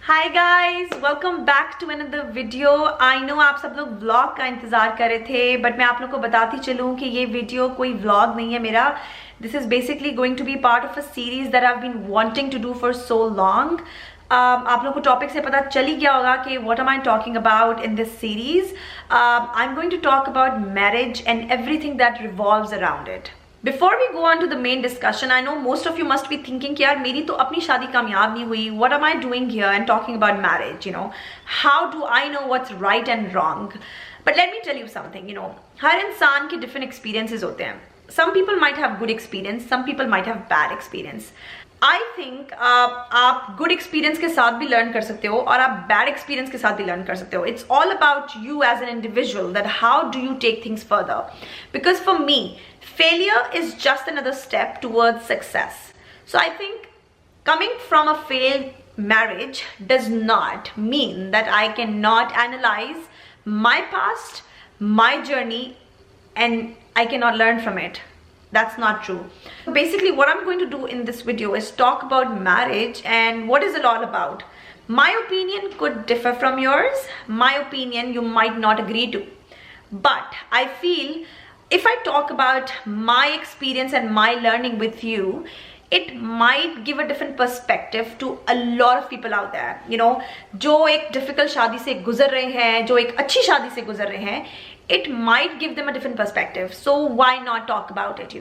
Hi guys, welcome back to another video. I know आप सब लोग व्लॉग का इंतजार कर रहे थे, बट मैं आप लोग को बताती चलूँ कि ये वीडियो कोई व्लॉग नहीं है मेरा। This is basically going to be part of a series that I have been wanting to do for so long. आप लोग को टॉपिक से पता चल ही गया होगा कि what am I talking about in this series. I am going to talk about marriage and everything that revolves around it. Before we go on to the main discussion, I know most of you must be thinking कि यार मेरी तो अपनी शादी कामयाब नहीं हुई, what am I doing here and talking about marriage, how do I know what's right and wrong? But let me tell you something, हर इंसान के different experiences होते हैं. Some people might have good experience, some people might have bad experience. I think आप good experience के साथ भी learn कर सकते हो और आप bad experience के साथ भी learn कर सकते हो. It's all about you as an individual, that how do you take things further. Because for me, failure is just another step towards success. So I think coming from a failed marriage does not mean that I cannot analyze my past, my journey, and I cannot learn from it. That's not true. Basically, what I'm going to do in this video is talk about marriage and what is it all about. My opinion could differ from yours. My opinion you might not agree to. But I feel if I talk about my experience and my learning with you, it might give a different perspective to a lot of people out there. जो एक difficult शादी से गुजर रहे हैं, जो एक अच्छी शादी से गुजर रहे हैं, it might give them a different perspective. So why not talk about it?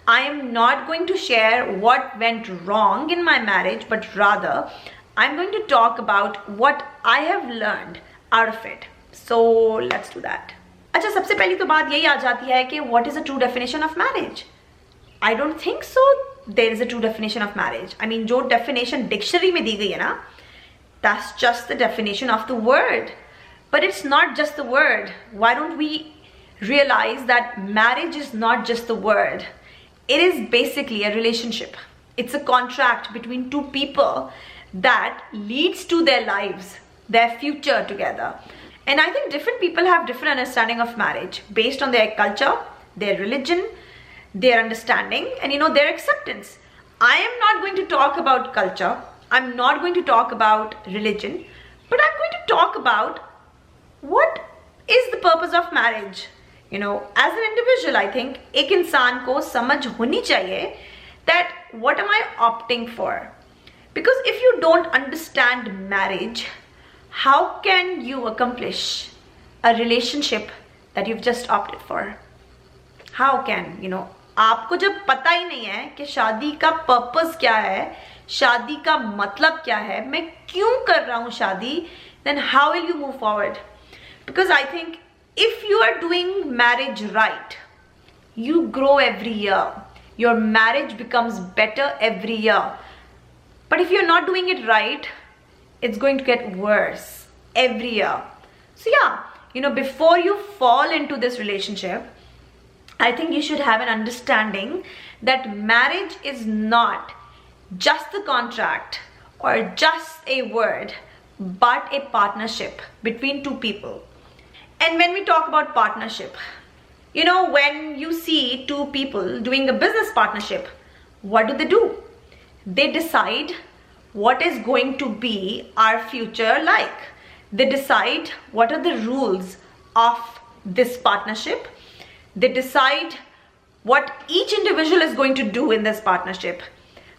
I am not going to share what went wrong in my marriage, but rather I'm going to talk about what I have learned out of it. So let's do that. अच्छा, सबसे पहली तो बात यही आ जाती है कि what is a true definition of marriage? I don't think so there is a true definition of marriage. I mean, जो definition dictionary में दी गई है ना, that's just the definition of the word. But it's not just the word. Why don't we realize that marriage is not just the word? It is basically a relationship. It's a contract between two people that leads to their lives, their future together. And I think different people have different understanding of marriage based on their culture, their religion, their understanding, and their acceptance. I am not going to talk about culture. I'm not going to talk about religion, but I'm going to talk about what is the purpose of marriage. As an individual, I think एक इंसान को समझ होनी चाहिए that what am I opting for? Because if you don't understand marriage, how can you accomplish a relationship that you've just opted for? How can, आपको जब पता ही नहीं है कि शादी का पर्पस क्या है, शादी का मतलब क्या है, मैं क्यों कर रहा हूँ शादी, then how will you move forward? Because I think if you are doing marriage right, you grow every year. Your marriage becomes better every year. But if you're not doing it right, it's going to get worse every year. So yeah, before you fall into this relationship, I think you should have an understanding that marriage is not just the contract or just a word, but a partnership between two people. And when we talk about partnership, when you see two people doing a business partnership, what do? They decide what is going to be our future like. They decide what are the rules of this partnership. They decide what each individual is going to do in this partnership.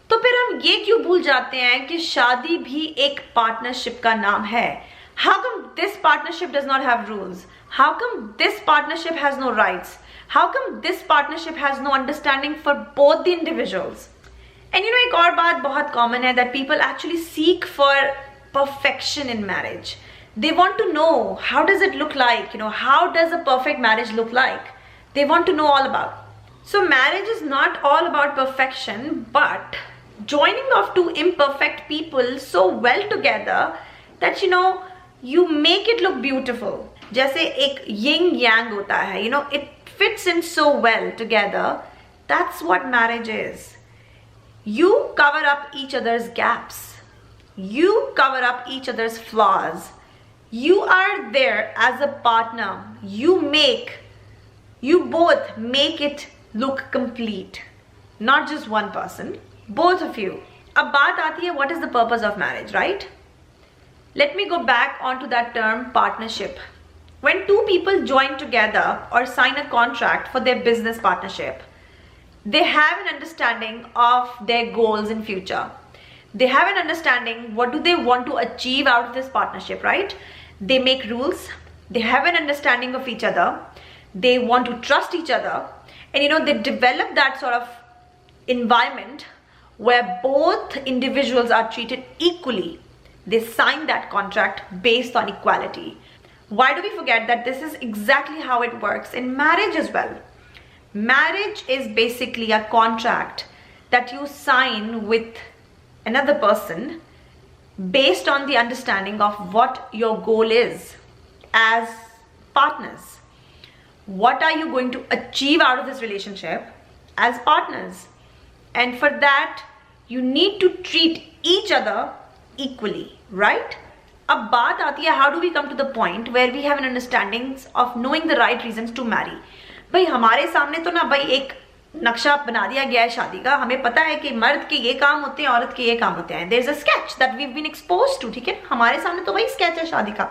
तो फिर हम ये क्यों भूल जाते हैं कि शादी भी एक पार्टनरशिप का नाम है? How come this partnership does not have rules? How come this partnership has no rights? How come this partnership has no understanding for both the individuals? And एक और बात बहुत common है that people actually seek for perfection in marriage. They want to know how does it look like, how does a perfect marriage look like? They want to know all about. So marriage is not all about perfection, but joining of two imperfect people so well together that you make it look beautiful. जैसे एक yin yang होता है, it fits in so well together. That's what marriage is. You cover up each other's gaps. You cover up each other's flaws. You are there as a partner. You both make it look complete. Not just one person, both of you. अब बात आती है what is the purpose of marriage, right? Let me go back onto that term partnership. When two people join together or sign a contract for their business partnership, they have an understanding of their goals in future. They have an understanding what do they want to achieve out of this partnership, right? They make rules, they have an understanding of each other, they want to trust each other, and they develop that sort of environment where both individuals are treated equally. They sign that contract based on equality. Why do we forget that this is exactly how it works in marriage as well? Marriage is basically a contract that you sign with another person based on the understanding of what your goal is as partners. What are you going to achieve out of this relationship as partners? And for that, you need to treat each other equally, right? अब बात आती है, how do we come to the point where we have an understanding of knowing the right reasons to marry? भाई हमारे सामने तो ना भाई एक नक्शा बना दिया गया है शादी का, हमें पता है कि मर्द के ये काम होते हैं, औरत के ये काम होते हैं. There's a sketch that we've been exposed to, ठीक है? हमारे सामने तो वही sketch है शादी का.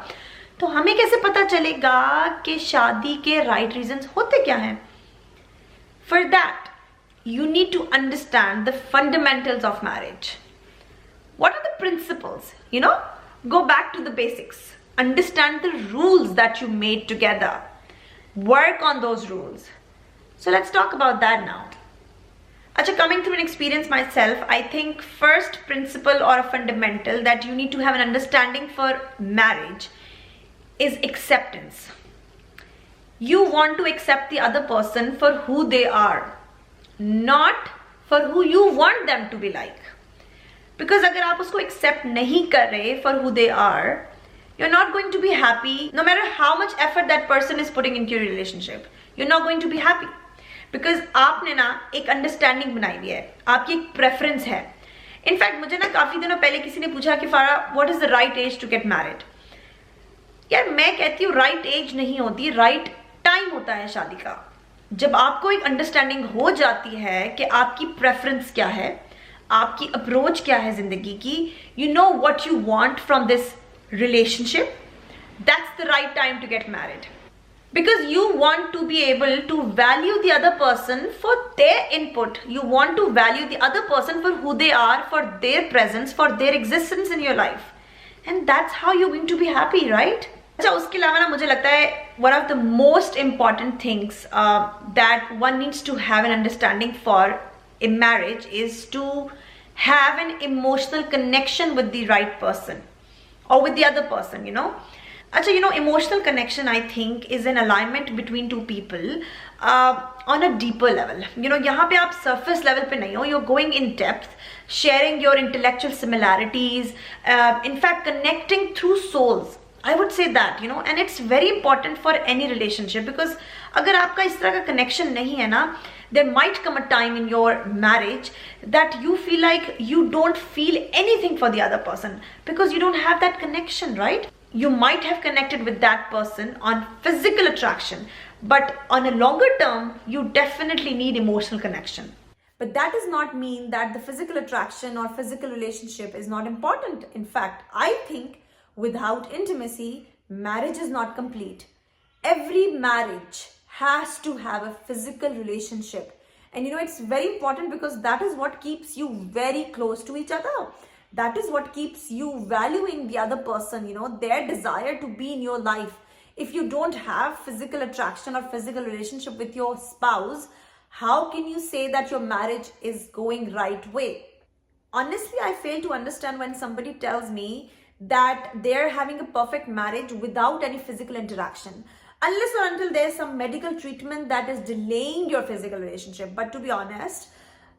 तो हमें कैसे पता चलेगा कि शादी के right reasons होते क्या हैं? For that, you need to understand the fundamentals of marriage. What are the principles? Go back to the basics. Understand the rules that you made together. Work on those rules. So let's talk about that now. Achha, coming through an experience myself, I think first principle or a fundamental that you need to have an understanding for marriage is acceptance. You want to accept the other person for who they are, not for who you want them to be like. Because अगर आप उसको accept नहीं कर रहे for who they are, you're not going to be happy. No matter how much effort that person is putting into your relationship, you're not going to be happy. Because आपने ना एक understanding बनाई हुई है, आपकी एक preference है. In fact, मुझे ना काफी दिनों पहले किसी ने पूछा कि फारा, what is the right age to get married? यार मैं कहती हूँ right age नहीं होती, right time होता है शादी का. जब आपको एक understanding हो जाती है कि आपकी preference क्या है, आपकी अप्रोच क्या है जिंदगी की, you know what you want from this relationship, that's the right time to get married. Because you want to be able to value the other person for their input. You want to value the other person for who they are, for their presence, for their existence in your life. And that's how you're going to be happy, right? अच्छा, उसके अलावा ना मुझे लगता है one of the most important things that one needs to have an understanding for in marriage is to have an emotional connection with the right person or with the other person, Achha, emotional connection, I think, is an alignment between two people on a deeper level. यहाँ पे आप surface level पे नहीं हो, you're going in depth, sharing your intellectual similarities, in fact, connecting through souls. I would say that, and it's very important for any relationship because अगर आपका इस तरह का connection नहीं है ना, there might come a time in your marriage that you feel like you don't feel anything for the other person because you don't have that connection, right? You might have connected with that person on physical attraction, but on a longer term, you definitely need emotional connection. But that does not mean that the physical attraction or physical relationship is not important. In fact, I think without intimacy, marriage is not complete. Every marriage has to have a physical relationship. And it's very important because that is what keeps you very close to each other. That is what keeps you valuing the other person, their desire to be in your life. If you don't have physical attraction or physical relationship with your spouse, how can you say that your marriage is going right way? Honestly, I fail to understand when somebody tells me that they're having a perfect marriage without any physical interaction. Unless or until there's some medical treatment that is delaying your physical relationship. But to be honest,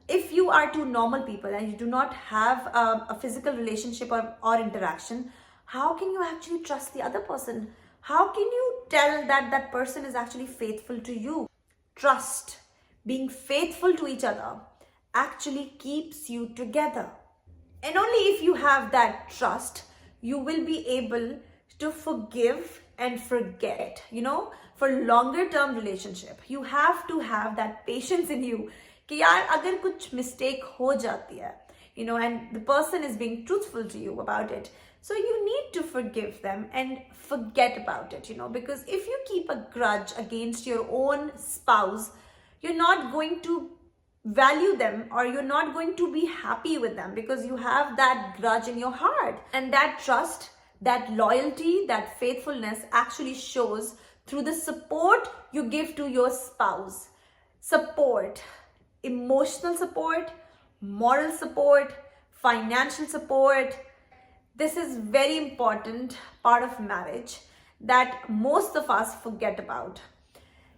if you are two normal people and you do not have a physical relationship or interaction, how can you actually trust the other person? How can you tell that that person is actually faithful to you? Trust, being faithful to each other, actually keeps you together. And only if you have that trust, you will be able to forgive and forget. For longer term relationship, you have to have that patience in you. कि यार अगर कुछ mistake हो जाती है, and the person is being truthful to you about it, So you need to forgive them and forget about it, because if you keep a grudge against your own spouse, you're not going to value them, or you're not going to be happy with them, because you have that grudge in your heart. And that trust, that loyalty, that faithfulness actually shows through the support you give to your spouse. Support, emotional support, moral support, financial support. This is very important part of marriage that most of us forget about.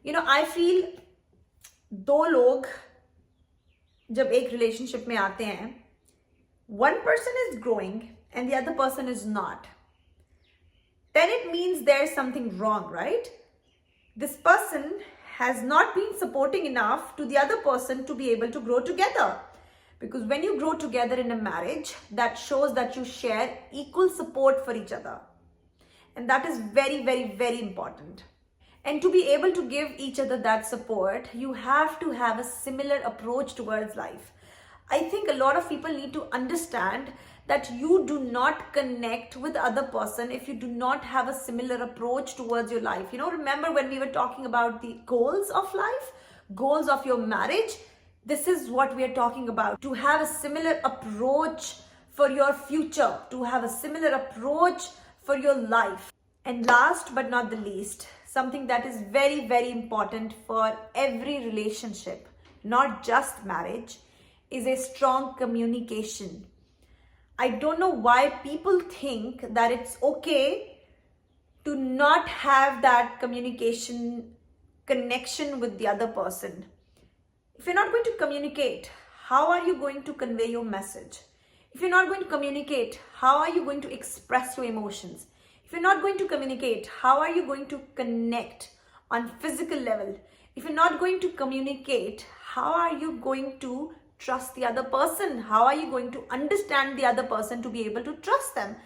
I feel दो लोग जब एक relationship में आते हैं, one person is growing and the other person is not, then it means there's something wrong, right? This person has not been supporting enough to the other person to be able to grow together. Because when you grow together in a marriage, that shows that you share equal support for each other. And that is very, very, very important. And to be able to give each other that support, you have to have a similar approach towards life. I think a lot of people need to understand that you do not connect with the other person if you do not have a similar approach towards your life. Remember when we were talking about the goals of life, goals of your marriage? This is what we are talking about. To have a similar approach for your future, to have a similar approach for your life. And last but not the least, something that is very, very important for every relationship, not just marriage, is a strong communication. I don't know why people think that it's okay to not have that communication connection with the other person. If you're not going to communicate, how are you going to convey your message? If you're not going to communicate, how are you going to express your emotions? If you're not going to communicate, how are you going to connect on physical level? If you're not going to communicate, how are you going to trust the other person? How are you going to understand the other person to be able to trust them?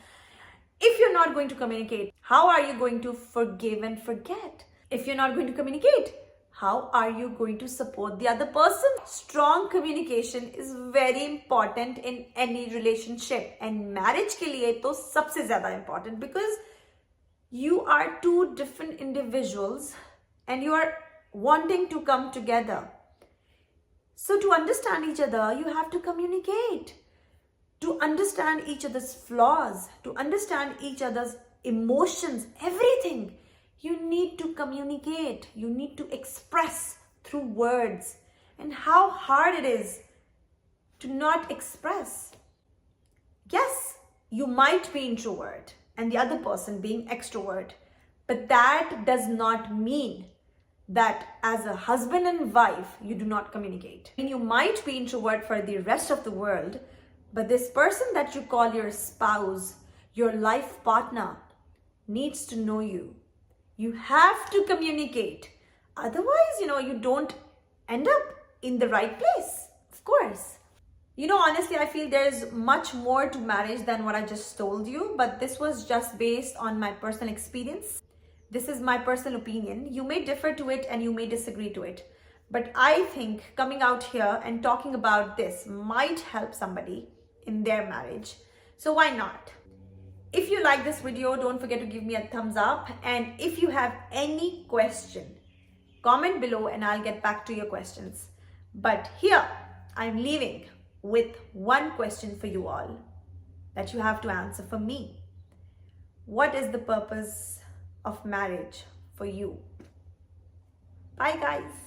If you're not going to communicate, how are you going to forgive and forget? If you're not going to communicate, how are you going to support the other person? Strong communication is very important in any relationship, and marriage के लिए तो सबसे ज़्यादा important, because you are two different individuals and you are wanting to come together. So to understand each other, you have to communicate. To understand each other's flaws, to understand each other's emotions, everything, you need to communicate. You need to express through words. And how hard it is to not express. Yes, you might be introvert and the other person being extrovert, but that does not mean that as a husband and wife, you do not communicate. I mean, you might be introvert for the rest of the world, but this person that you call your spouse, your life partner, needs to know you. You have to communicate. Otherwise, you don't end up in the right place, of course. Honestly, I feel there's much more to marriage than what I just told you, but this was just based on my personal experience. This is my personal opinion. You may differ to it and you may disagree to it. But I think coming out here and talking about this might help somebody in their marriage. So why not? If you like this video, don't forget to give me a thumbs up. And if you have any question, comment below and I'll get back to your questions. But here, I'm leaving with one question for you all that you have to answer for me. What is the purpose of marriage for you? Bye guys.